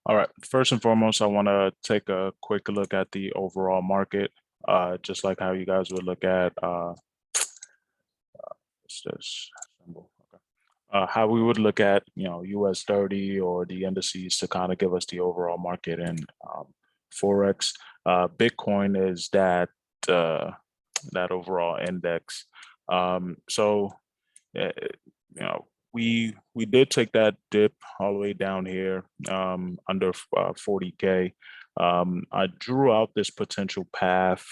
All right. First and foremost, I want to take a quick look at the overall market, just like how you guys would look at what's this symbol? Okay. How we would look at US 30 or the indices to kind of give us the overall market and forex. Bitcoin is that overall index. So we did take that dip all the way down here under 40K. I drew out this potential path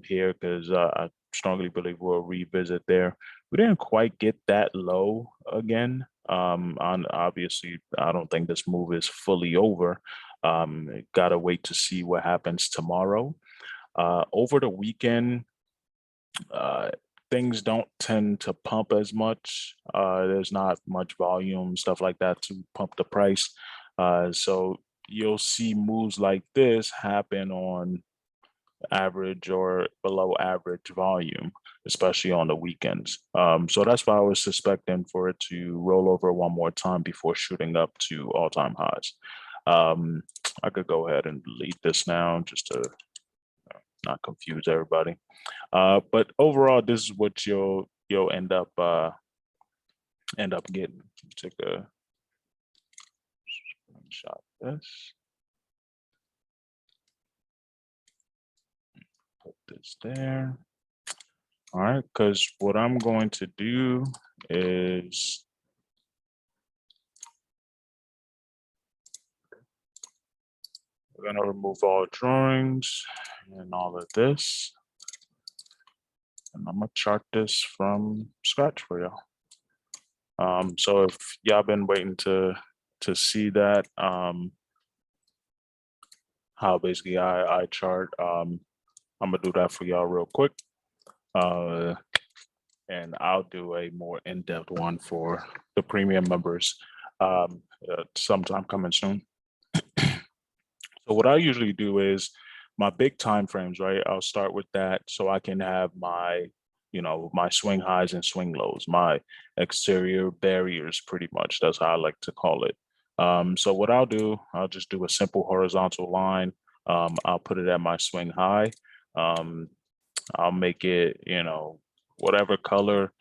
here because I strongly believe we'll revisit there. We didn't quite get that low again. Obviously, I don't think this move is fully over. Gotta wait to see what happens tomorrow. Over the weekend, things don't tend to pump as much. There's not much volume, stuff like that to pump the price. So you'll see moves like this happen on average or below average volume, especially on the weekends. So that's why I was suspecting for it to roll over one more time before shooting up to all-time highs. I could go ahead and delete this now just to not confuse everybody. But overall, this is what you'll end up getting. Take a screenshot of this. Put this there. All right, because what I'm going to do is we're going to remove all drawings and all of this. And I'm going to chart this from scratch for y'all. So if y'all been waiting to see that, how basically I chart, I'm going to do that for y'all real quick. And I'll do a more in-depth one for the premium members sometime coming soon. So what I usually do is my big time frames, right? I'll start with that so I can have my, my swing highs and swing lows, my exterior barriers, pretty much. That's how I like to call it. So what I'll do, I'll just do a simple horizontal line. I'll put it at my swing high. I'll make it, whatever color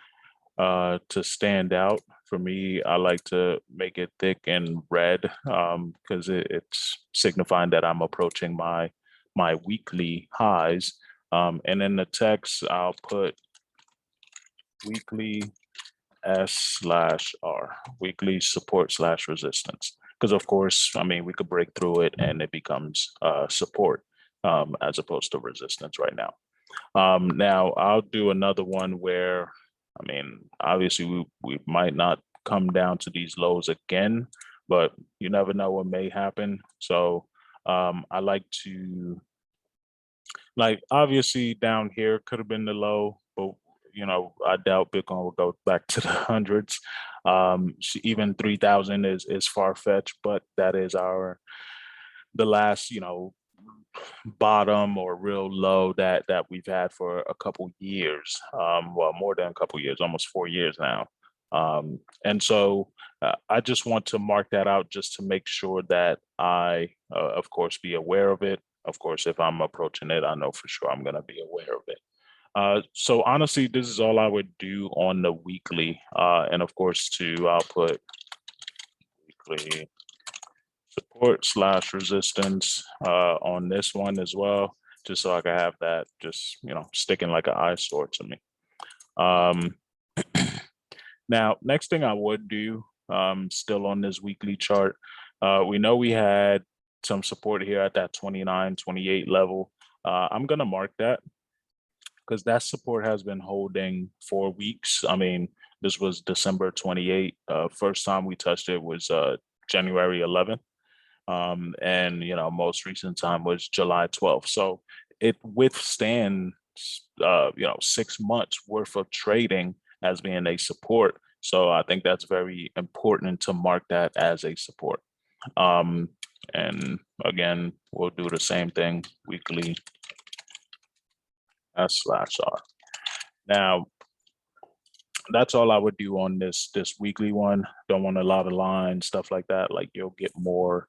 to stand out. For me, I like to make it thick and red because it's signifying that I'm approaching my weekly highs. And in the text, I'll put weekly S/R, weekly support/resistance. Because of course, I mean, we could break through it and it becomes support as opposed to resistance right now. Now I'll do another one where, I mean, obviously we might not come down to these lows again, but you never know what may happen. So I like to, obviously down here could have been the low, but I doubt Bitcoin will go back to the hundreds. Even 3,000 is far-fetched, but that is the last, bottom or real low that we've had for a couple years, well, more than a couple years, almost 4 years now. And so I just want to mark that out just to make sure that I, of course, be aware of it. Of course, if I'm approaching it, I know for sure I'm going to be aware of it. So honestly, this is all I would do on the weekly. And of course, I'll put weekly support/resistance on this one as well, just so I can have that just, sticking like an eyesore to me. Now, next thing I would do, still on this weekly chart, we know we had some support here at that 29, 28 level. I'm going to mark that because that support has been holding for weeks. I mean, this was December 28. First time we touched it was January 11th. And most recent time was July 12th. So it withstands 6 months worth of trading as being a support. So I think that's very important to mark that as a support. And again, we'll do the same thing weekly S/R. Now, that's all I would do on this weekly one. Don't want a lot of lines, stuff like that. Like you'll get more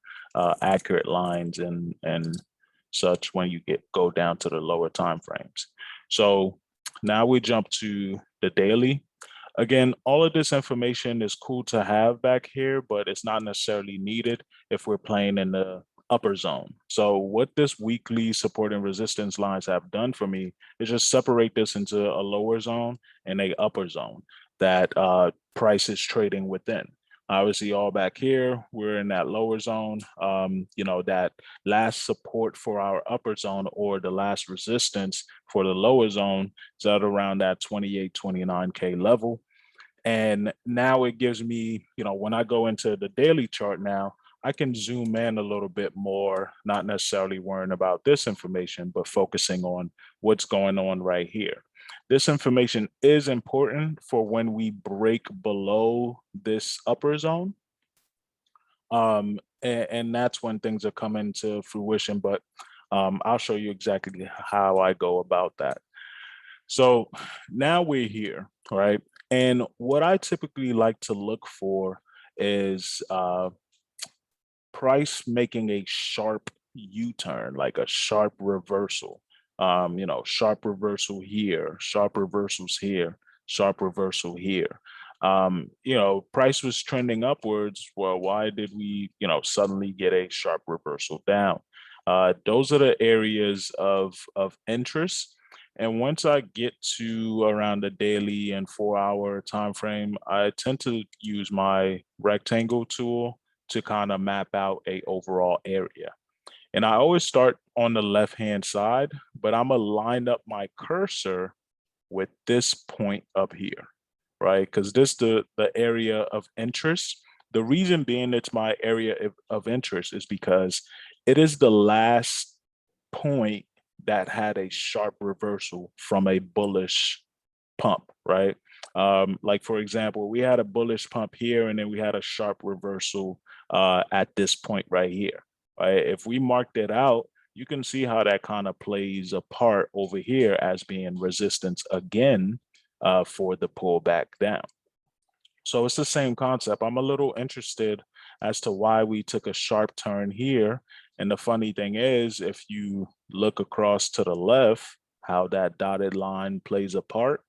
accurate lines and such when you go down to the lower time frames. So now we jump to the daily. Again, all of this information is cool to have back here, but it's not necessarily needed if we're playing in the upper zone. So what this weekly support and resistance lines have done for me is just separate this into a lower zone and a upper zone that price is trading within. Obviously, all back here, we're in that lower zone. That last support for our upper zone or the last resistance for the lower zone is at around that 28, 29K level. And now it gives me, when I go into the daily chart now, I can zoom in a little bit more, not necessarily worrying about this information, but focusing on what's going on right here. This information is important for when we break below this upper zone. And that's when things are coming to fruition, but I'll show you exactly how I go about that. So now we're here, right? And what I typically like to look for is price making a sharp U-turn, like a sharp reversal. Sharp reversal here, sharp reversals here, sharp reversal here. Price was trending upwards. Well, why did we, suddenly get a sharp reversal down? Those are the areas of interest. And once I get to around the daily and 4-hour time frame, I tend to use my rectangle tool to kind of map out a overall area. And I always start on the left-hand side, but I'm gonna line up my cursor with this point up here, right? Because this the area of interest. The reason being it's my area of interest is because it is the last point that had a sharp reversal from a bullish pump, right? Like for example, we had a bullish pump here, and then we had a sharp reversal at this point right here. Right? If we marked it out, you can see how that kind of plays a part over here as being resistance again for the pullback down. So it's the same concept. I'm a little interested as to why we took a sharp turn here. And the funny thing is, if you look across to the left, how that dotted line plays a part,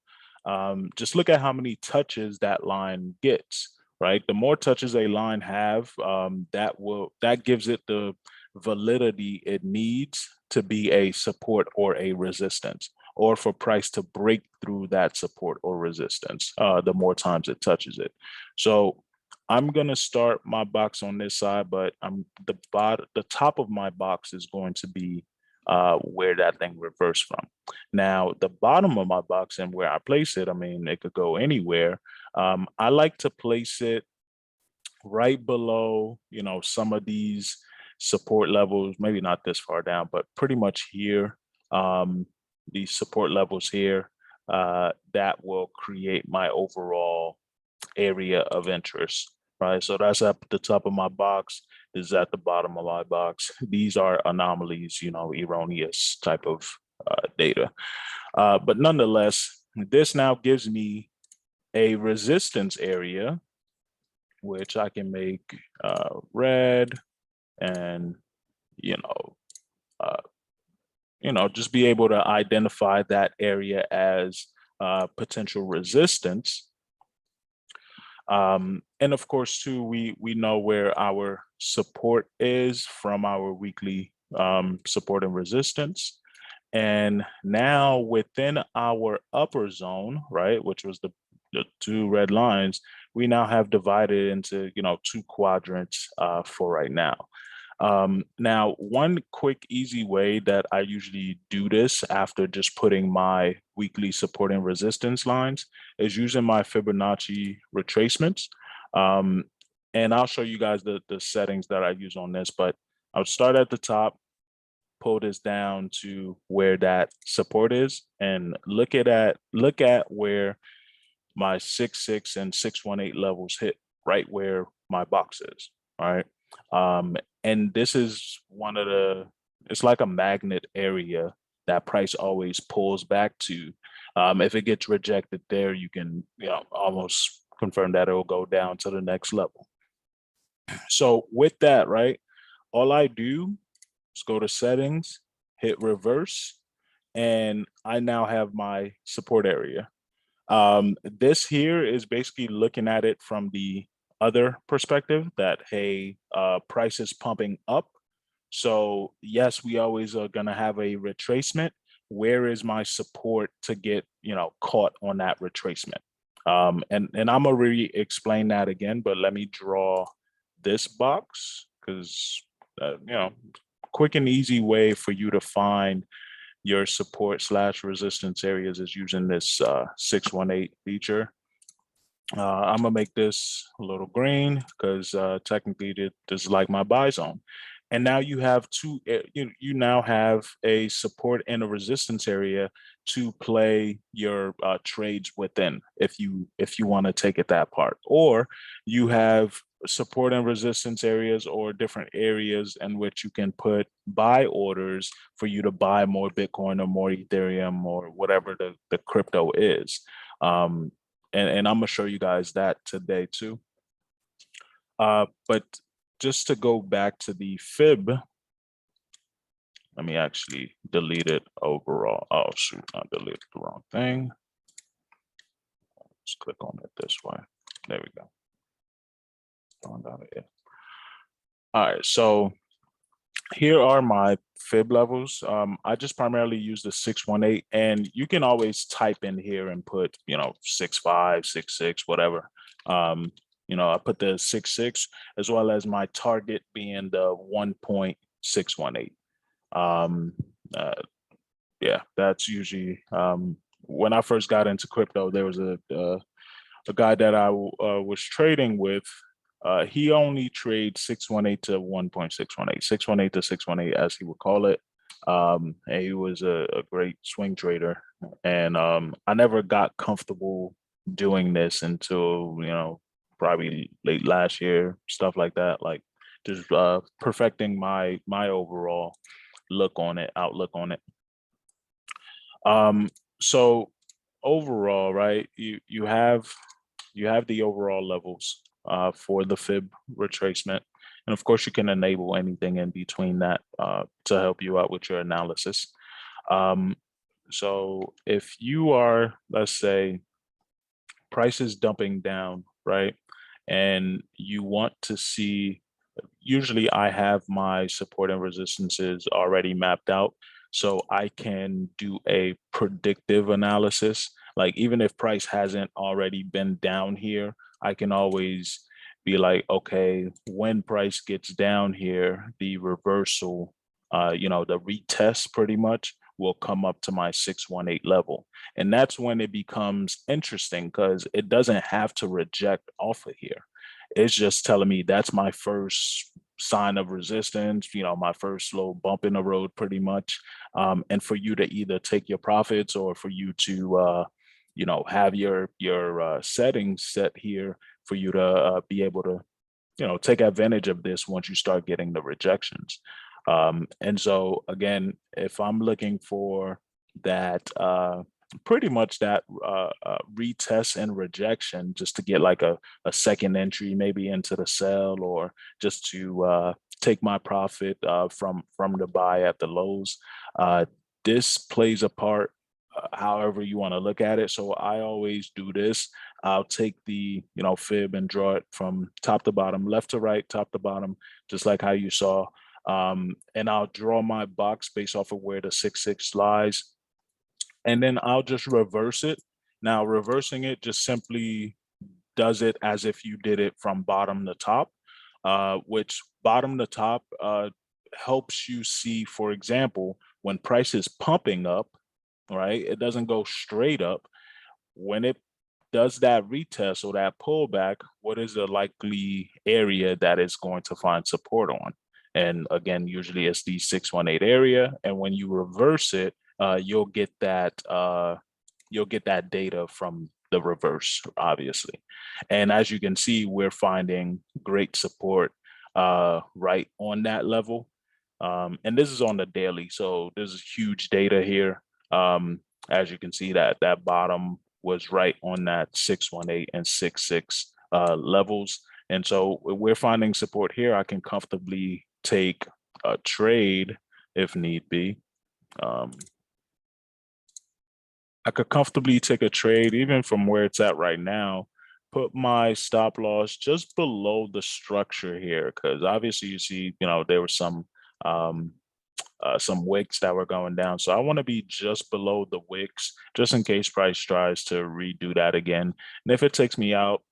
just look at how many touches that line gets, right? The more touches a line have, that gives it the validity it needs to be a support or a resistance, or for price to break through that support or resistance, the more times it touches it. So I'm gonna start my box on this side, but the top of my box is going to be where that thing reversed from. Now, the bottom of my box and where I place it, I mean, it could go anywhere. I like to place it right below, some of these support levels, maybe not this far down, but pretty much here. These support levels here, that will create my overall area of interest, right? So that's at the top of my box. This is at the bottom of my box. These are anomalies, erroneous type of data. But nonetheless, this now gives me a resistance area, which I can make red and, just be able to identify that area as potential resistance. And of course, too, we know where our support is from our weekly support and resistance. And now within our upper zone, right, which was the two red lines, we now have divided into, two quadrants for right now. Now, one quick, easy way that I usually do this after just putting my weekly support and resistance lines is using my Fibonacci retracements. And I'll show you guys the settings that I use on this, but I'll start at the top, pull this down to where that support is, and look at where my 6.6 and 6.18 levels hit, right where my box is. All right. And this is it's like a magnet area that price always pulls back to. If it gets rejected there, you can almost confirm that it will go down to the next level. So with that, right, all I do is go to settings, hit reverse, and I now have my support area. This here is basically looking at it from the other perspective that, hey, price is pumping up. So yes, we always are going to have a retracement. Where is my support to get, caught on that retracement? And I'm gonna re-explain that again, but let me draw this box because, quick and easy way for you to find your support / resistance areas is using this 618 feature. I'm gonna make this a little green because technically this is like my buy zone. And now you have you now have a support and a resistance area to play your trades within if you want to take it that part, or you have support and resistance areas or different areas in which you can put buy orders for you to buy more Bitcoin or more Ethereum or whatever the crypto is. And I'm gonna show you guys that today too. But just to go back to the fib, let me actually delete it overall. Oh shoot, I deleted the wrong thing. Let's click on it this way. There we go. Going down here. All right, so here are my fib levels. I just primarily use the 618, and you can always type in here and put, 65, 66, whatever. I put the 66 as well as my target being the 1.618. Yeah, that's usually when I first got into crypto, there was a guy that I was trading with. He only trades 618 to 1.618, 618 to 618, as he would call it. And he was a great swing trader. And I never got comfortable doing this until, probably late last year, stuff like that. Like just perfecting my overall outlook on it. So overall, right, you have the overall levels for the fib retracement. And of course, you can enable anything in between that to help you out with your analysis. So if you are, let's say, prices dumping down, right, and you want to see, usually I have my support and resistances already mapped out, so I can do a predictive analysis. Like even if price hasn't already been down here, I can always be like, okay, when price gets down here, the reversal, the retest pretty much will come up to my 618 level. And that's when it becomes interesting because it doesn't have to reject off of here. It's just telling me that's my first sign of resistance, my first little bump in the road pretty much. And for you to either take your profits or for you to, have your settings set here for you to be able to, take advantage of this once you start getting the rejections. And so again, if I'm looking for that, pretty much that retest and rejection, just to get like a second entry, maybe into the sell, or just to take my profit from the buy at the lows. This plays a part however you want to look at it. So I always do this. I'll take the fib and draw it from top to bottom, left to right, top to bottom, just like how you saw. And I'll draw my box based off of where the 6/6 lies. And then I'll just reverse it. Now, reversing it just simply does it as if you did it from bottom to top, which bottom to top helps you see, for example, when price is pumping up, right? It doesn't go straight up. When it does that retest or that pullback, what is the likely area that it's going to find support on? And again, usually it's the 618 area. And when you reverse it, you'll get that data from the reverse, obviously. And as you can see, we're finding great support right on that level. And this is on the daily, so there's huge data here. as you can see, that bottom was right on that 618 and 66 levels. And so we're finding support here. I can comfortably take a trade if need be. I could comfortably take a trade even from where it's at right now, put my stop loss just below the structure here, because obviously you see, there were some wicks that were going down. So I want to be just below the wicks, just in case price tries to redo that again. And if it takes me out,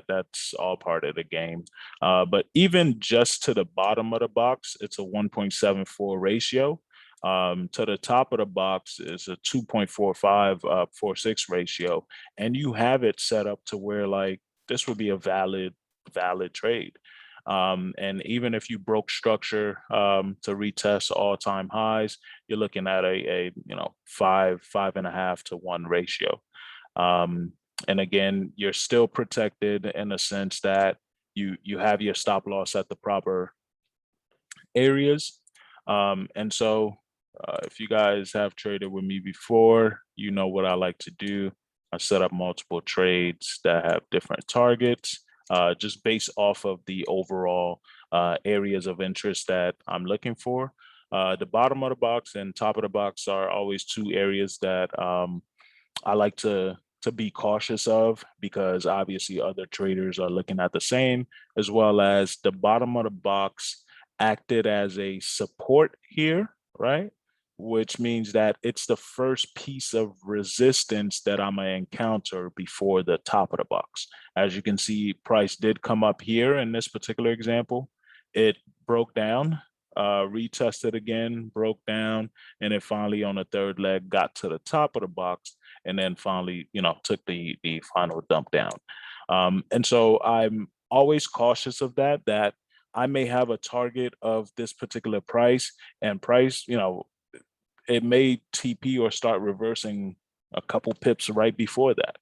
that's all part of the game. But even just to the bottom of the box, it's a 1.74 ratio. To the top of the box is a 2.4546 ratio, and you have it set up to where like this would be a valid trade. And even if you broke structure to retest all-time highs, you're looking at a 5.5 to 1 ratio. And again, you're still protected in the sense that you have your stop loss at the proper areas. And so if you guys have traded with me before, you know what I like to do. I set up multiple trades that have different targets, just based off of the overall areas of interest that I'm looking for. The bottom of the box and top of the box are always two areas that I like to be cautious of, because obviously other traders are looking at the same, as well as the bottom of the box acted as a support here, right? Which means that it's the first piece of resistance that I'm gonna encounter before the top of the box. As you can see, price did come up here in this particular example. It broke down, retested again, broke down, and then finally on the third leg got to the top of the box, and then finally, took the final dump down. And so I'm always cautious of that I may have a target of this particular price, and price, it may TP or start reversing a couple pips right before that.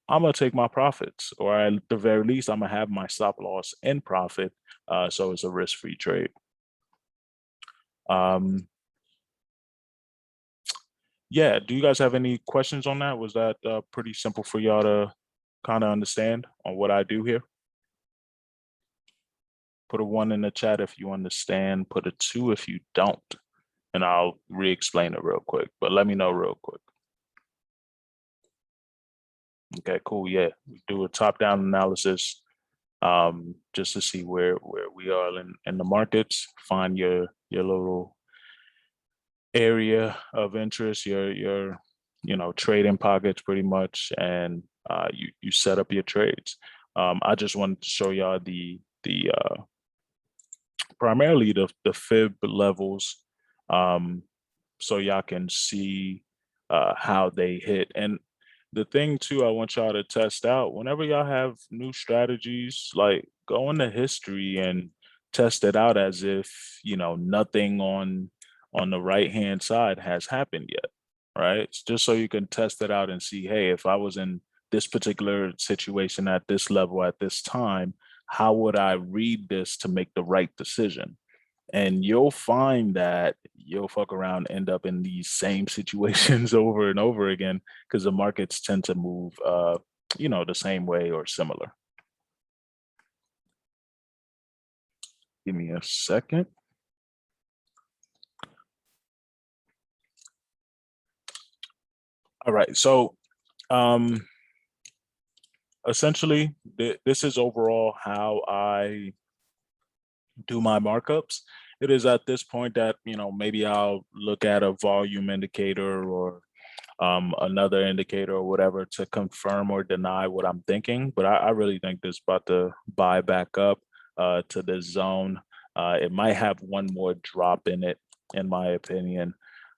I'm gonna take my profits, or at the very least, I'm gonna have my stop loss in profit, so it's a risk-free trade. Yeah, do you guys have any questions on that? Was that pretty simple for y'all to kind of understand on what I do here? Put a 1 in the chat if you understand, put a 2 if you don't, and I'll re-explain it real quick, but let me know real quick. Okay, cool. Yeah, we do a top-down analysis just to see where we are in the markets. Find your little area of interest, your trading pockets, pretty much, and you set up your trades. I just wanted to show y'all the primarily the fib levels, so y'all can see how they hit. And the thing too, I want y'all to test out whenever y'all have new strategies, like go into history and test it out as if nothing on the right hand side has happened yet, right? It's just so you can test it out and see, hey, if I was in this particular situation at this level at this time, how would I read this to make the right decision? And you'll find that you'll fuck around, end up in these same situations over and over again, because the markets tend to move, the same way or similar. Give me a second. All right, so essentially, this is overall how I do my markups. It is at this point that maybe I'll look at a volume indicator or another indicator or whatever to confirm or deny what I'm thinking. But I really think this is about to buy back up to this zone. It might have one more drop in it, in my opinion.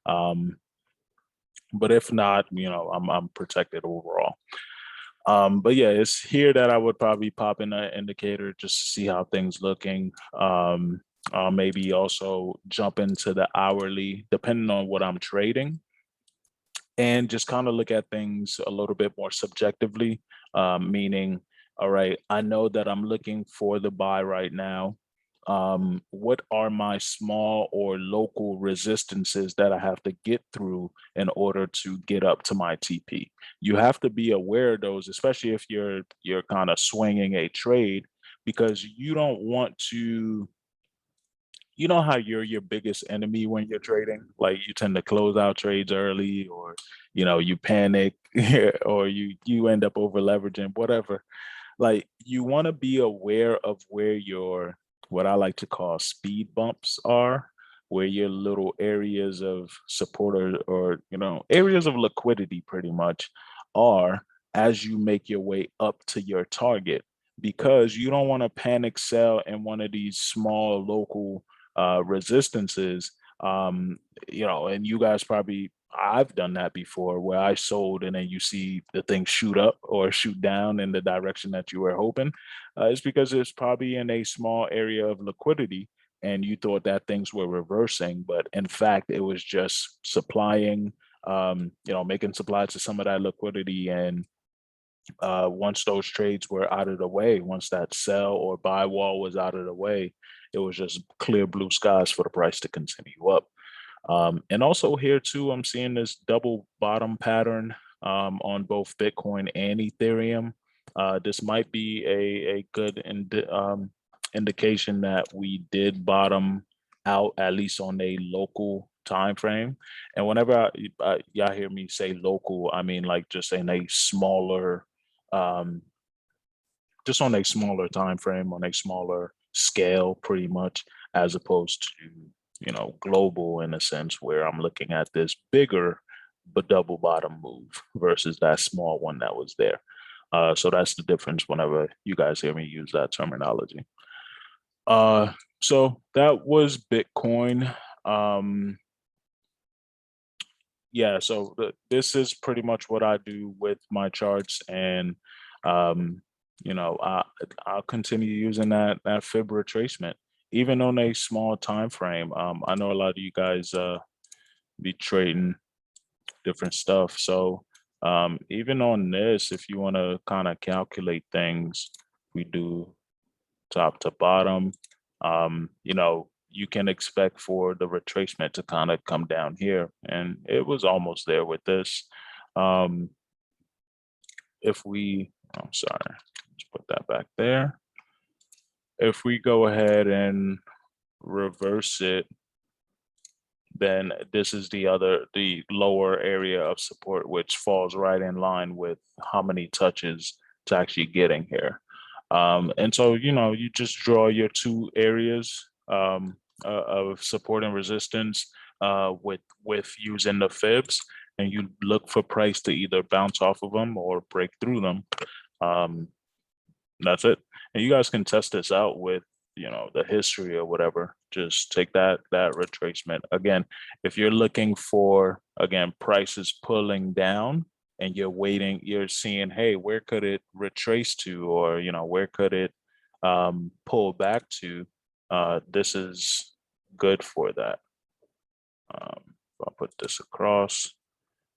But if not, I'm protected overall. But yeah, it's here that I would probably pop in an indicator just to see how things looking. Maybe also jump into the hourly, depending on what I'm trading, and just kind of look at things a little bit more subjectively, meaning, all right, I know that I'm looking for the buy right now. what are my small or local resistances that I have to get through in order to get up to my TP. You have to be aware of those, especially if you're kind of swinging a trade, because you don't want to, you know how you're your biggest enemy when you're trading? Like you tend to close out trades early, or you panic, or you end up over leveraging, whatever. Like you want to be aware of where your, what I like to call speed bumps are, where your little areas of support, or areas of liquidity pretty much are, as you make your way up to your target, because you don't want to panic sell in one of these small local resistances. And you guys probably, I've done that before, where I sold and then you see the thing shoot up or shoot down in the direction that you were hoping. It's because it's probably in a small area of liquidity and you thought that things were reversing, but in fact, it was just supplying, making supply to some of that liquidity. And once those trades were out of the way, once that sell or buy wall was out of the way, it was just clear blue skies for the price to continue up. And also here too, I'm seeing this double bottom pattern on both Bitcoin and Ethereum. This might be a good indication that we did bottom out, at least on a local time frame. And whenever y'all hear me say local, I mean like just in a smaller, um, just on a smaller time frame, on a smaller scale, pretty much, as opposed to global, in a sense, where I'm looking at this bigger but double bottom move versus that small one that was there. So that's the difference whenever you guys hear me use that terminology. So that was Bitcoin. Yeah, so this is pretty much what I do with my charts, and I'll continue using that fib retracement even on a small time frame. I know a lot of you guys be trading different stuff, so even on this, if you want to kind of calculate things, we do top to bottom. You can expect for the retracement to kind of come down here, and it was almost there with this. If we, I'm sorry, let's put that back there. If we go ahead and reverse it, then this is the lower area of support, which falls right in line with how many touches to actually getting here. And so, you just draw your two areas of support and resistance with using the fibs, and you look for price to either bounce off of them or break through them. That's it. And you guys can test this out with the history or whatever. Just take that retracement. Again, if you're looking for, again, prices pulling down and you're waiting, you're seeing, hey, where could it retrace to, or where could it pull back to, this is good for that. I'll put this across.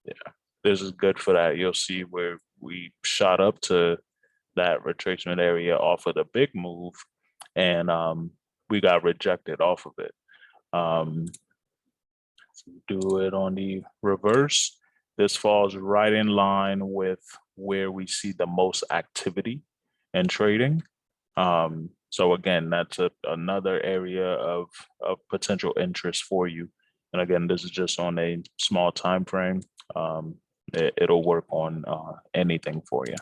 Yeah, this is good for that. You'll see where we shot up to that retracement area off of the big move, and we got rejected off of it. Do it on the reverse. This falls right in line with where we see the most activity in trading. So again, that's another area of potential interest for you. And again, this is just on a small time frame. It'll work on anything for you.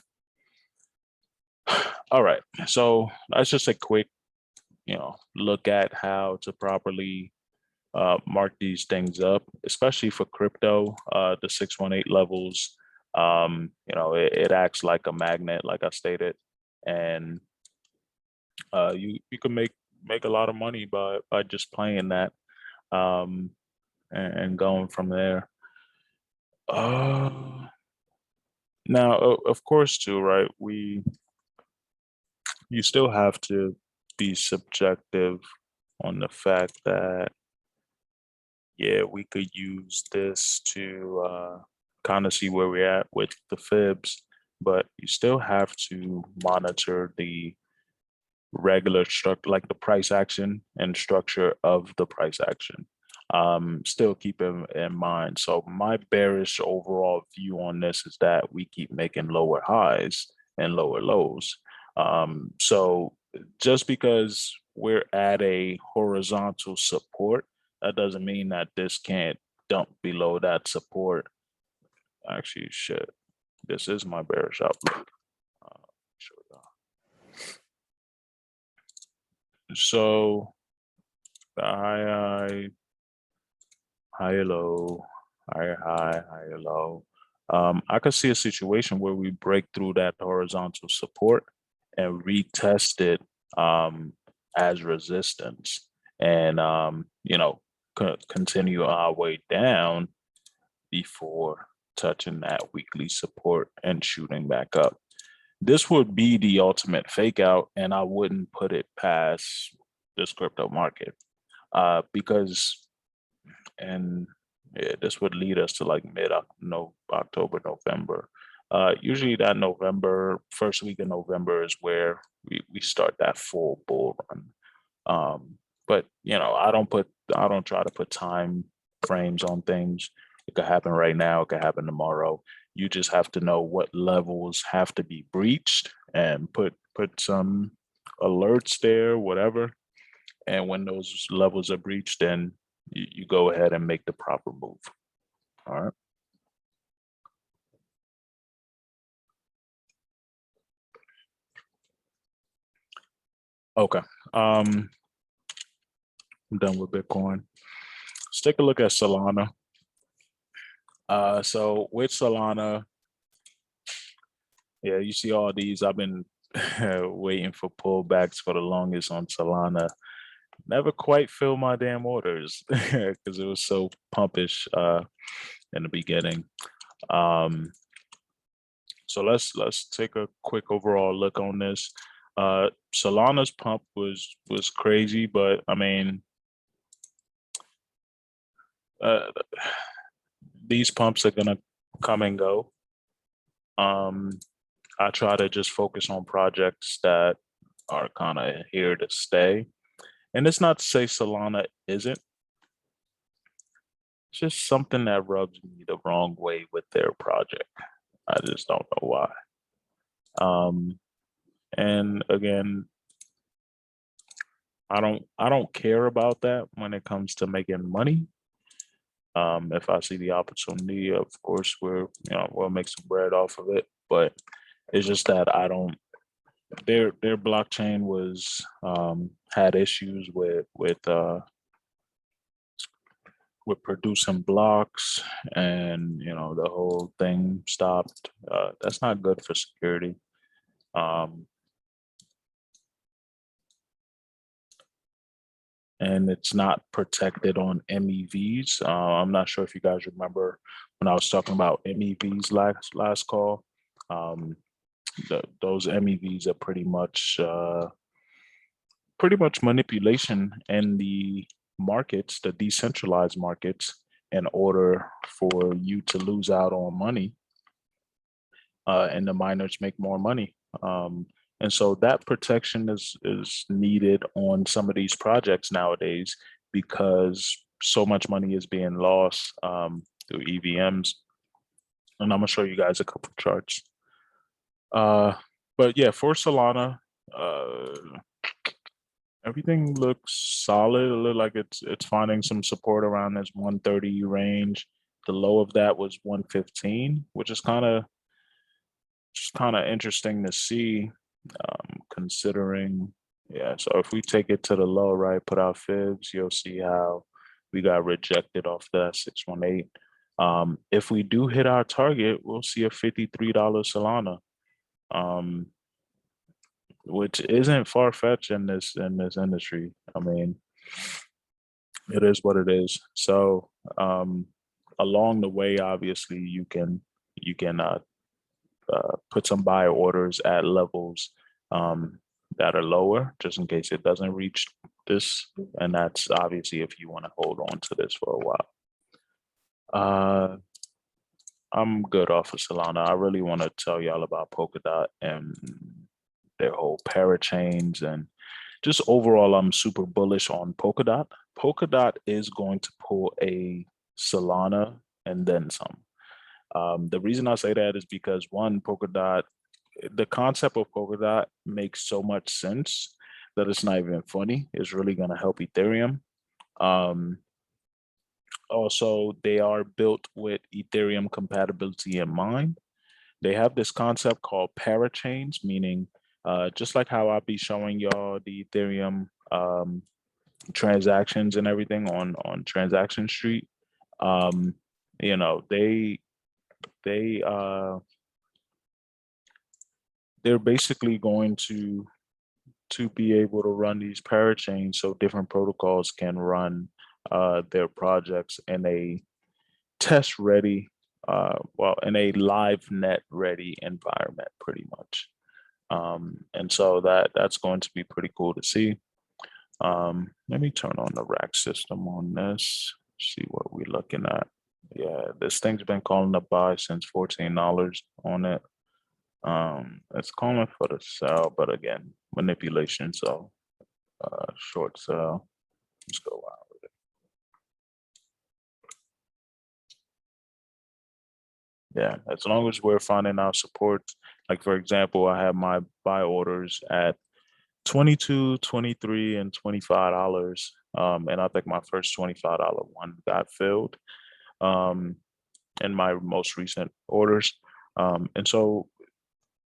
All right, so that's just a quick, look at how to properly mark these things up, especially for crypto. The 618 levels, it acts like a magnet, like I stated, and you can make a lot of money by just playing that, and going from there. Now, of course, too, right? You still have to be subjective on the fact that, yeah, we could use this to kind of see where we're at with the fibs, but you still have to monitor the regular structure, like the price action and structure of the price action. Still keep in mind. So my bearish overall view on this is that we keep making lower highs and lower lows. So just because we're at a horizontal support, that doesn't mean that this can't dump below that support. Actually, shit, this is my bearish outlook. So the high low, higher low. I could see a situation where we break through that horizontal support and retest it as resistance, and continue our way down before touching that weekly support and shooting back up. This would be the ultimate fake out, and I wouldn't put it past this crypto market because, and yeah, this would lead us to like October, November. Usually that November, first week of November is where we start that full bull run. But I don't try to put time frames on things. It could happen right now, it could happen tomorrow. You just have to know what levels have to be breached and put some alerts there, whatever. And when those levels are breached, then you go ahead and make the proper move. All right. Okay. I'm done with Bitcoin. Let's take a look at Solana. So with Solana, yeah, you see all these. I've been waiting for pullbacks for the longest on Solana. Never quite filled my damn orders because it was so pumpish in the beginning. So let's take a quick overall look on this. Solana's pump was crazy, but I mean, these pumps are gonna come and go. I try to just focus on projects that are kind of here to stay. And it's not to say Solana isn't. It's just something that rubs me the wrong way with their project. I just don't know why. And again, I don't care about that when it comes to making money. If I see the opportunity, of course, we'll make some bread off of it. But it's just that I don't. Their blockchain was had issues with producing blocks, and the whole thing stopped. That's not good for security. And it's not protected on MEVs. I'm not sure if you guys remember when I was talking about MEVs last call. Those MEVs are pretty much manipulation in the markets, the decentralized markets, in order for you to lose out on money, and the miners make more money. And so that protection is needed on some of these projects nowadays because so much money is being lost through EVMs. And I'm gonna show you guys a couple of charts. But yeah, for Solana, everything looks solid. It looks like it's finding some support around this 130 range. The low of that was 115, which is kind of interesting to see, considering. Yeah, so if we take it to the low, right, put our fibs, you'll see how we got rejected off that 618. If we do hit our target, we'll see a $53 Solana, which isn't far-fetched in this industry. I mean, it is what it is. So along the way, obviously, you can put some buy orders at levels that are lower, just in case it doesn't reach this. And that's obviously if you want to hold on to this for a while. I'm good off of Solana. I really want to tell y'all about Polkadot and their whole parachains and just overall, I'm super bullish on Polkadot. Polkadot is going to pull a Solana and then some. The reason I say that is because one, Polkadot, the concept of Polkadot makes so much sense that it's not even funny. It's really going to help Ethereum. Also, they are built with Ethereum compatibility in mind. They have this concept called parachains, meaning just like how I'll be showing y'all the Ethereum transactions and everything on Transaction Street. You know, they're basically going to be able to run these parachains so different protocols can run their projects in a test ready, well, in a live net ready environment, pretty much. And so that's going to be pretty cool to see. Let me turn on the rack system on this, see what we're looking at. Yeah, this thing's been calling a buy since $14 on it. It's calling for the sell, but again, manipulation, so short sell. Let's go out with it. Yeah, as long as we're finding our support, like for example, I have my buy orders at $22, $23, and $25. And I think my first $25 one got filled in my most recent orders. And so,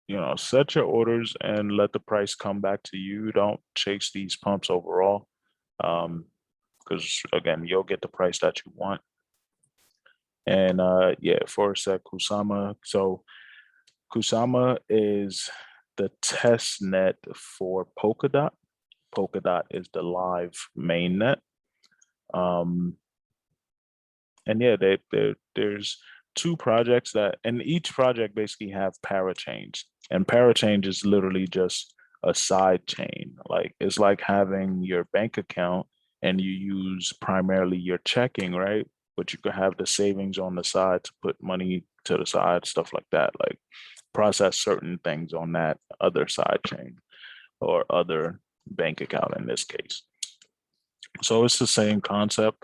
you know, set your orders and let the price come back to you. Don't chase these pumps overall. Because again, you'll get the price that you want. And yeah, for a sec, Kusama. So Kusama is the test net for Polkadot. Polkadot is the live mainnet. And yeah, there's two projects that, and each project basically have parachains. And parachain is literally just a side chain. Like it's like having your bank account and you use primarily your checking, right? But you could have the savings on the side to put money to the side, stuff like that. Like process certain things on that other side chain or other bank account in this case. So it's the same concept,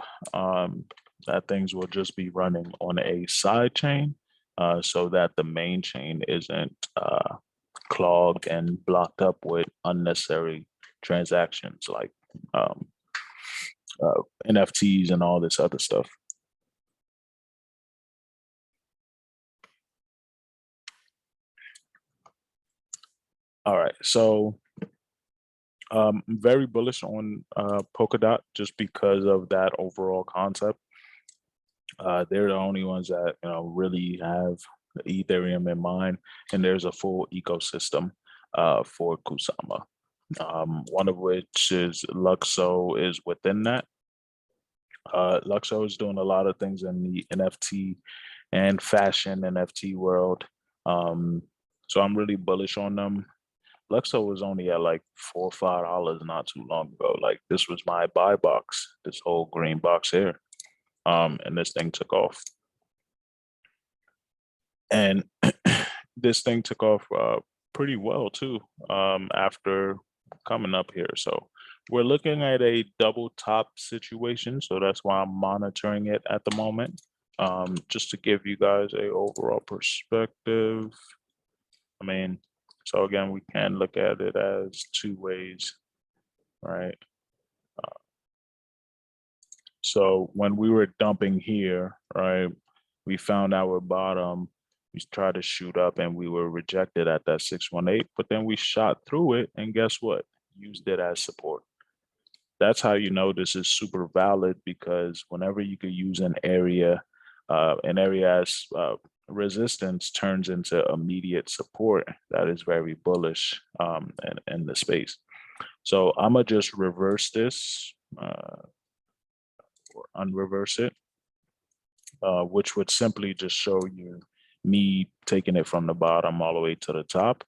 that things will just be running on a side chain so that the main chain isn't clogged and blocked up with unnecessary transactions like NFTs and all this other stuff. All right, so I'm very bullish on Polkadot just because of that overall concept. They're the only ones that really have Ethereum in mind, and there's a full ecosystem for Kusama. One of which is Luxo is within that. Luxo is doing a lot of things in the NFT and fashion NFT world. So I'm really bullish on them. Luxo was only at like $4 or $5 not too long ago. Like this was my buy box, this whole green box here. And this thing took off. And this thing took off pretty well too after coming up here. So we're looking at a double top situation. So that's why I'm monitoring it at the moment. Just to give you guys a overall perspective. I mean, so again, we can look at it as two ways, right? So when we were dumping here, right, we found our bottom, we tried to shoot up and we were rejected at that 618, but then we shot through it and guess what? Used it as support. That's how you know this is super valid, because whenever you could use an area as resistance turns into immediate support, that is very bullish in the space. So I'm gonna just reverse this or unreverse it, which would simply just show you me taking it from the bottom all the way to the top.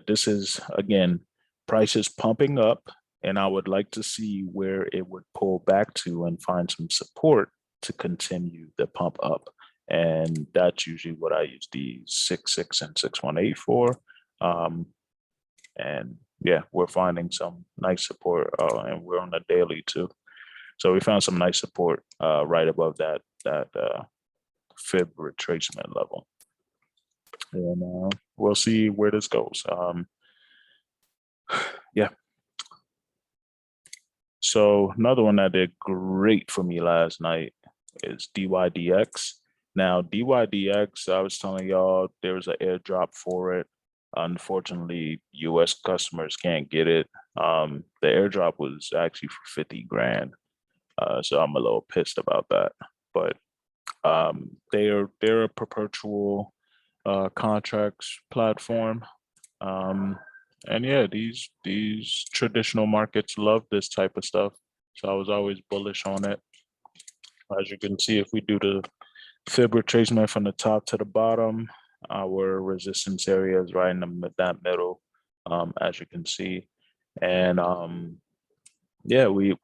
This is, again, price is pumping up, and I would like to see where it would pull back to and find some support to continue the pump up. And that's usually what I use the 6.6 and 6.18 for. And yeah, we're finding some nice support, and we're on a daily too. So we found some nice support right above that fib retracement level, and we'll see where this goes. Yeah. So another one that did great for me last night is DYDX. Now, DYDX, I was telling y'all there was an airdrop for it. Unfortunately, US customers can't get it. The airdrop was actually for 50 grand. So I'm a little pissed about that. But they're a perpetual contracts platform. And yeah, these traditional markets love this type of stuff. So I was always bullish on it. As you can see, if we do the fib retracement from the top to the bottom, our resistance area is right in that middle, as you can see. And yeah, we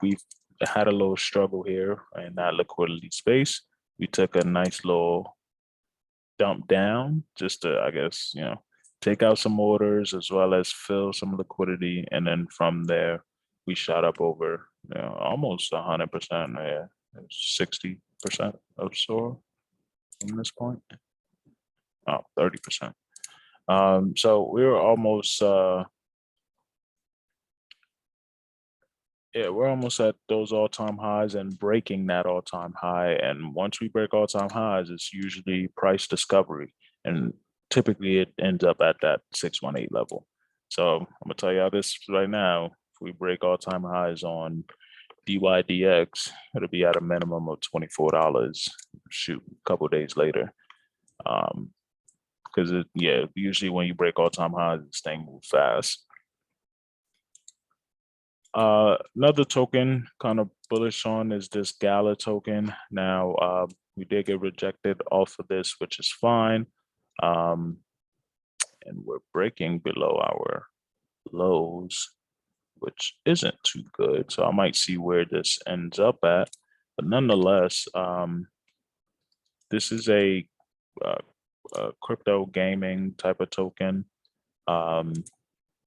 had a little struggle here in that liquidity space. We took a nice little dump down just to, I guess, take out some orders as well as fill some liquidity. And then from there, we shot up over, almost 100%, yeah, 60% of SOAR from this point. Oh, 30%. So we were almost, yeah, we're almost at those all-time highs and breaking that all-time high. And once we break all-time highs, it's usually price discovery. And typically it ends up at that 618 level. So I'm gonna tell y'all this right now. If we break all-time highs on DYDX, it'll be at a minimum of $24. Shoot, a couple days later. Because yeah, usually when you break all-time highs, this thing moves fast. Another token kind of bullish on is this Gala token. Now, we did get rejected off of this, which is fine. And we're breaking below our lows, which isn't too good. So I might see where this ends up at. But nonetheless, this is a crypto gaming type of token.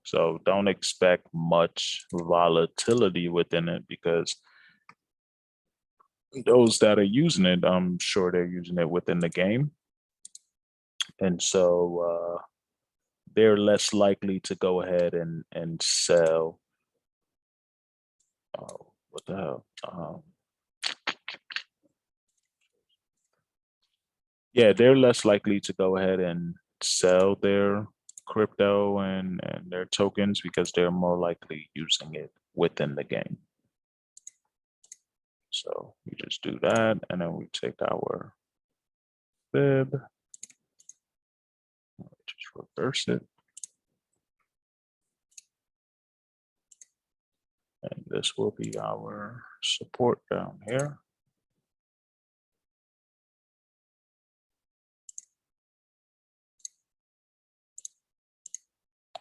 So don't expect much volatility within it because those that are using it, I'm sure they're using it within the game. And so they're less likely to go ahead and sell. Oh, what the hell? Yeah, they're less likely to go ahead and sell their crypto and their tokens because they're more likely using it within the game. So we just do that, and then we take our fib, just reverse it. And this will be our support down here.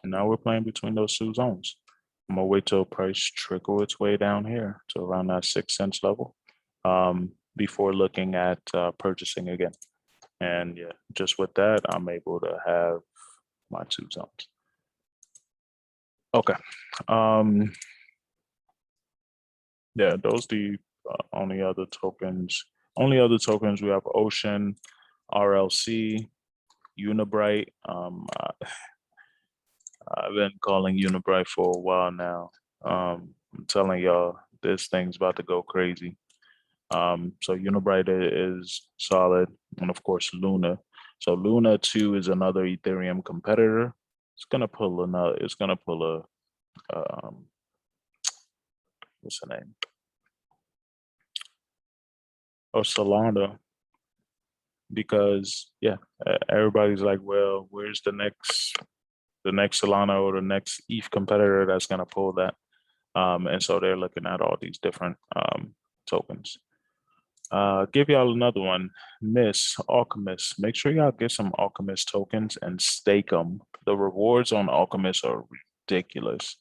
And now we're playing between those two zones. I'm gonna wait till price trickle its way down here to around that 6 cents level before looking at purchasing again. And yeah, just with that, I'm able to have my two zones. Okay. Yeah, those the only other tokens. Only other tokens we have Ocean, RLC, Unibright. I've been calling Unibright for a while now. I'm telling y'all, this thing's about to go crazy. So Unibright is solid, and of course Luna. So Luna too is another Ethereum competitor. It's gonna pull another. It's gonna pull a what's the name? Oh, Solana. Because yeah, everybody's like, well, where's the next Solana or the next ETH competitor that's gonna pull that? And so they're looking at all these different tokens. Give y'all another one, Miss Alchemist. Make sure y'all get some Alchemist tokens and stake them. The rewards on Alchemist are ridiculous.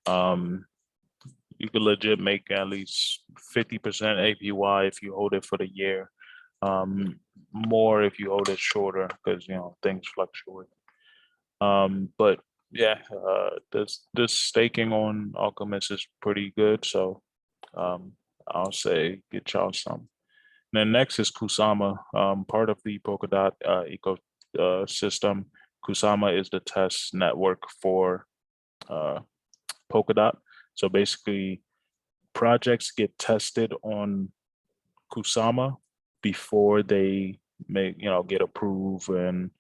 You could legit make at least 50% APY if you hold it for the year. More if you hold it shorter because things fluctuate. But yeah, this staking on Alchemist is pretty good. So um, I'll say get y'all some. Then next is Kusama, part of the Polkadot ecosystem. Kusama is the test network for uh, Polkadot. So basically, projects get tested on Kusama before they get approved and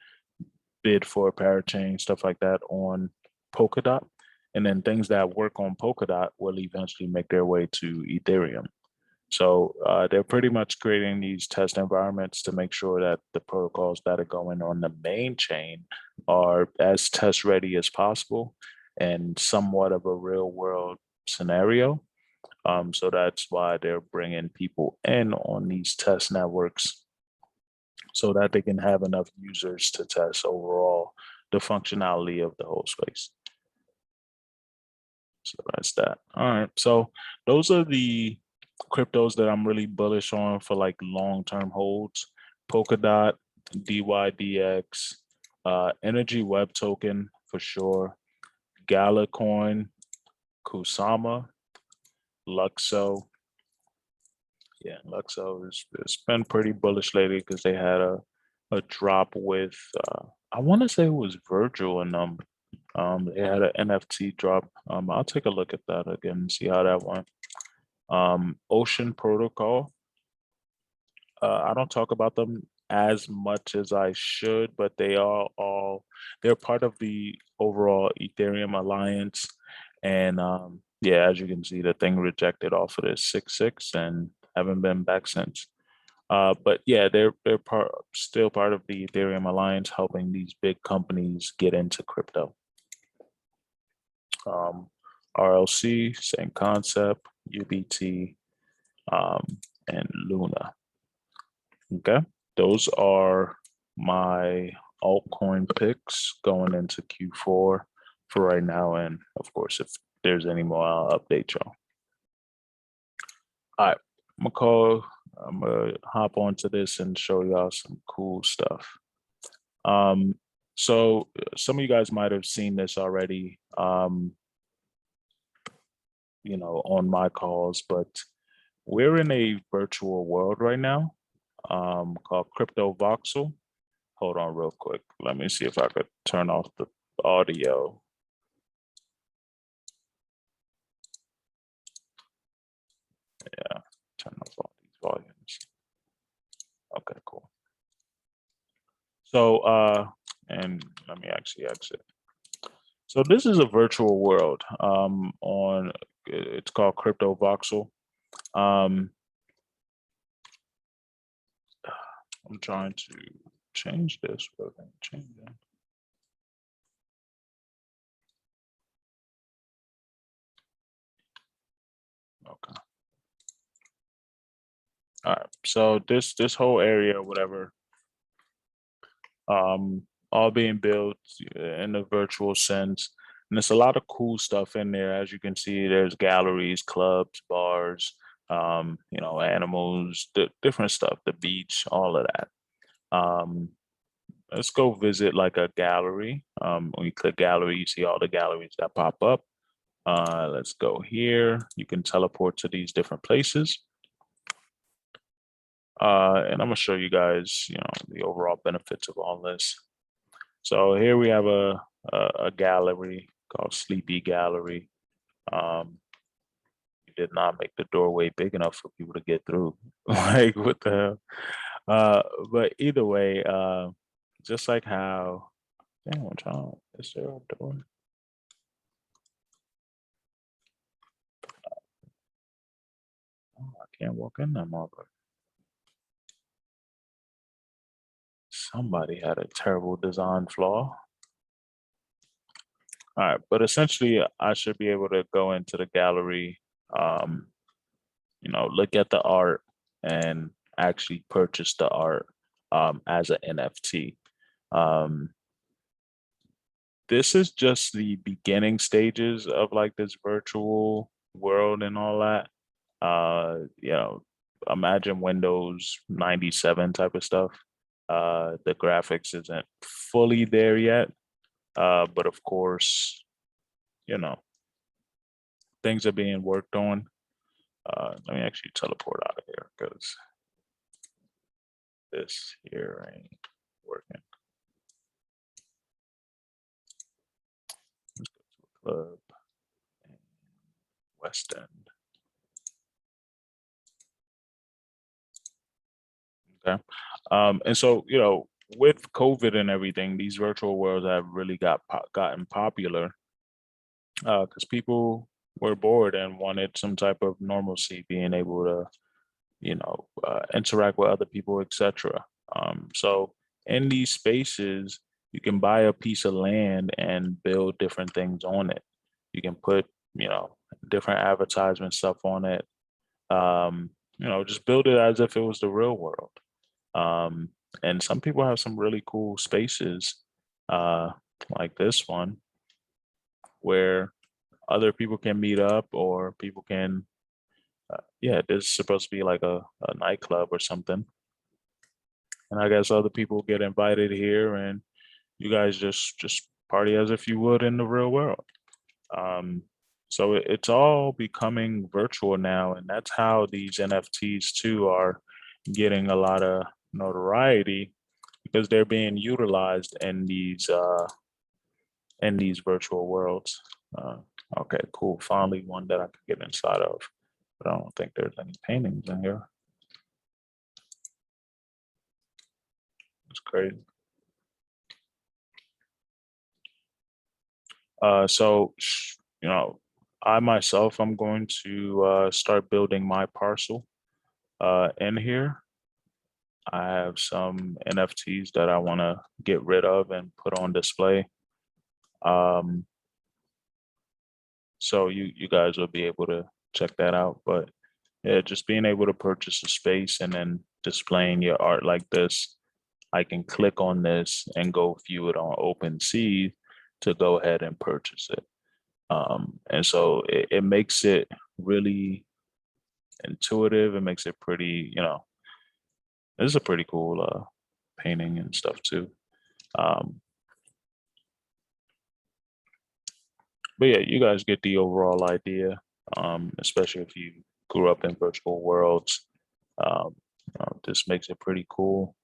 bid for a parachain, stuff like that on Polkadot. And then things that work on Polkadot will eventually make their way to Ethereum. So they're pretty much creating these test environments to make sure that the protocols that are going on the main chain are as test ready as possible and somewhat of a real world scenario. So that's why they're bringing people in on these test networks so that they can have enough users to test overall the functionality of the whole space. So that's that. All right. So those are the cryptos that I'm really bullish on for like long-term holds. Polkadot, DYDX, Energy Web Token for sure, Gala Coin, Kusama, Luxo. Yeah, Luxo it's been pretty bullish lately because they had a drop with I want to say it was Virgil and them. They had an NFT drop. I'll take a look at that again and see how that went. Ocean Protocol. I don't talk about them as much as I should, but they're part of the overall Ethereum alliance. And yeah, as you can see, the thing rejected off of this 6.6 and haven't been back since. But yeah, they're still part of the Ethereum alliance, helping these big companies get into crypto. Um, RLC, same concept, UBT, and Luna. Okay, those are my altcoin picks going into Q4 for right now. And of course, if there's any more, I'll update y'all. All right, I'm gonna hop onto this and show y'all some cool stuff. So some of you guys might have seen this already, on my calls, but we're in a virtual world right now, called Crypto Voxel. Hold on real quick. Let me see if I could turn off the audio. Yeah, turn off all these volumes. Okay, cool. So, and let me actually exit. So this is a virtual world it's called Crypto Voxel. I'm trying to change this, but I can't change it. Okay. All right. So this whole area, whatever, all being built in a virtual sense. And there's a lot of cool stuff in there. As you can see, there's galleries, clubs, bars, animals, different stuff, the beach, all of that. Let's go visit like a gallery. When you click gallery, you see all the galleries that pop up. Let's go here. You can teleport to these different places. And I'm gonna show you guys, the overall benefits of all this. So here we have a gallery called Sleepy Gallery. You did not make the doorway big enough for people to get through. Like what the hell? But either way, just like how, damn, John, is there a door? Oh, I can't walk in that mother. Somebody had a terrible design flaw. All right, but essentially, I should be able to go into the gallery, um, look at the art and actually purchase the art as an NFT. Um, this is just the beginning stages of like this virtual world and all that. Imagine Windows 97 type of stuff. The graphics isn't fully there yet, But of course, you know, things are being worked on. Let me actually teleport out of here because this here ain't working. Let's go to a club in West End. Okay. And so, you know, with COVID and everything, these virtual worlds have really gotten popular because people were bored and wanted some type of normalcy, being able to, you know, interact with other people, etc. So in these spaces, you can buy a piece of land and build different things on it. You can put, you know, different advertisement stuff on it. You know, just build it as if it was the real world. Um, and some people have some really cool spaces, uh, like this one, where other people can meet up or people can, yeah, this is supposed to be like a nightclub or something. And I guess other people get invited here and you guys just party as if you would in the real world. Um, so it's all becoming virtual now, and that's how these NFTs too are getting a lot of notoriety because they're being utilized in these virtual worlds. Uh, okay, cool. Finally, one that I could get inside of, but I don't think there's any paintings in here. It's crazy. So you know, I myself, I'm going to start building my parcel in here. I have some NFTs that I want to get rid of and put on display. Um, so you guys will be able to check that out. But yeah, just being able to purchase a space and then displaying your art like this, I can click on this and go view it on OpenSea to go ahead and purchase it. And so it makes it really intuitive. It makes it pretty, you know, this is a pretty cool painting and stuff too. Um, but yeah, you guys get the overall idea, especially if you grew up in virtual worlds. This makes it pretty cool.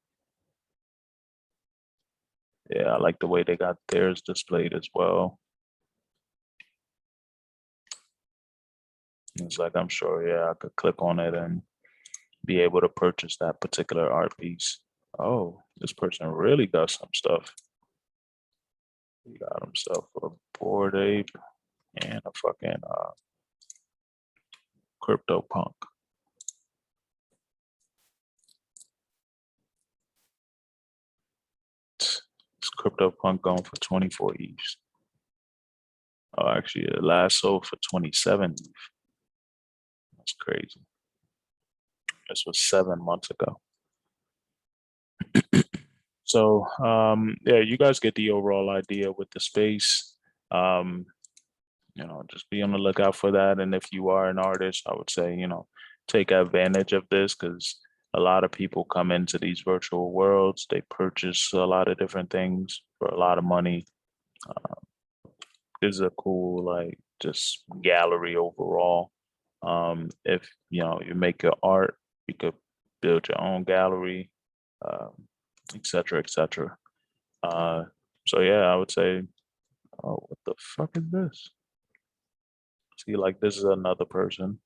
Yeah, I like the way they got theirs displayed as well. It's like I'm sure, yeah, I could click on it and be able to purchase that particular art piece. Oh, this person really got some stuff. He got himself a Bored Ape and a fucking crypto punk. This crypto punk going for 24 ETH. Oh, actually, it last sold for 27 ETH. That's crazy. This was 7 months ago. So yeah, you guys get the overall idea with the space. Um, you know, just be on the lookout for that. And if you are an artist, I would say, you know, take advantage of this because a lot of people come into these virtual worlds. They purchase a lot of different things for a lot of money. This is a cool, like, just gallery overall. If you know you make your art, you could build your own gallery, um, et cetera, et cetera. Uh, so yeah, I would say, oh, what the fuck is this? See, like this is another person,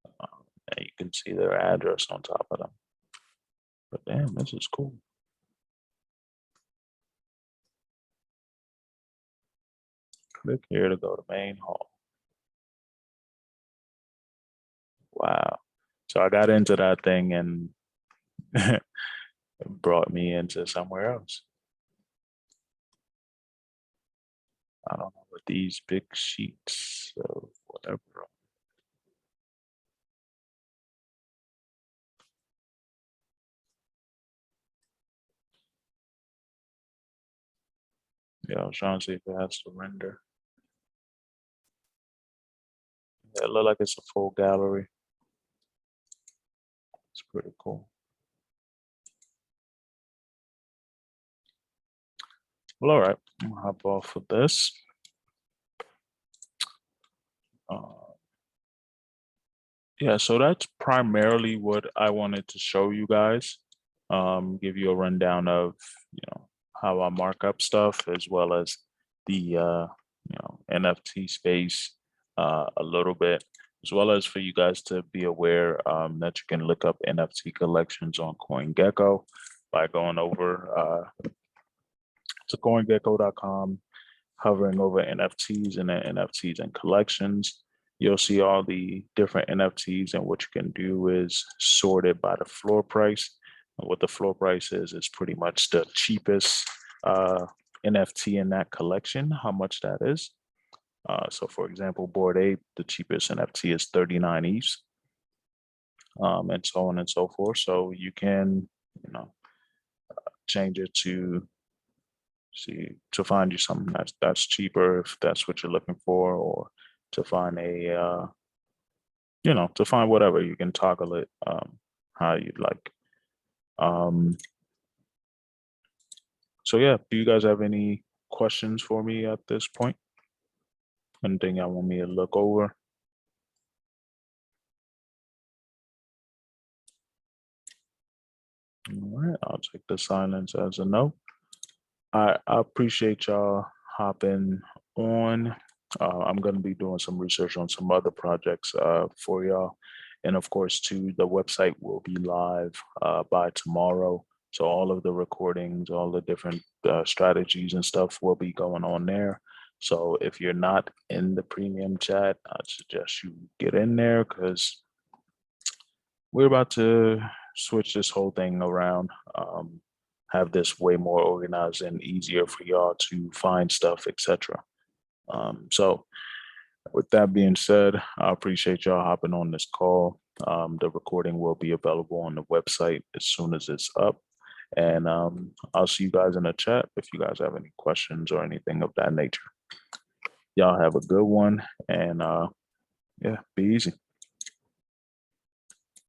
and you can see their address on top of them. But damn, this is cool. Click here to go to main hall. Wow. So I got into that thing and it brought me into somewhere else. I don't know what these big sheets of whatever. Yeah, I was trying to see if it has to render. Yeah, it look like it's a full gallery. It's pretty cool. Well, all right, I'll hop off of this. Yeah, so that's primarily what I wanted to show you guys. Give you a rundown of, how I mark up stuff, as well as the NFT space a little bit, as well as for you guys to be aware that you can look up NFT collections on CoinGecko by going over to CoinGecko.com, hovering over NFTs and then NFTs and collections. You'll see all the different NFTs, and what you can do is sort it by the floor price. And what the floor price is pretty much the cheapest NFT in that collection, how much that is. So for example, Bored Ape, the cheapest NFT is 39 ETH, and so on and so forth. So you can, change it to find you something that's cheaper if that's what you're looking for, or to find a to find whatever. You can toggle it how you'd like. So yeah, do you guys have any questions for me at this point? Anything y'all want me to look over? All right, I'll take the silence as a no. I appreciate y'all hopping on. I'm going to be doing some research on some other projects for y'all. And of course, too, the website will be live by tomorrow. So all of the recordings, all the different strategies and stuff will be going on there. So if you're not in the premium chat, I'd suggest you get in there, because we're about to switch this whole thing around. Have this way more organized and easier for y'all to find stuff, etc. So with that being said, I appreciate y'all hopping on this call. The recording will be available on the website as soon as it's up. And I'll see you guys in the chat if you guys have any questions or anything of that nature. Y'all have a good one, and yeah, be easy.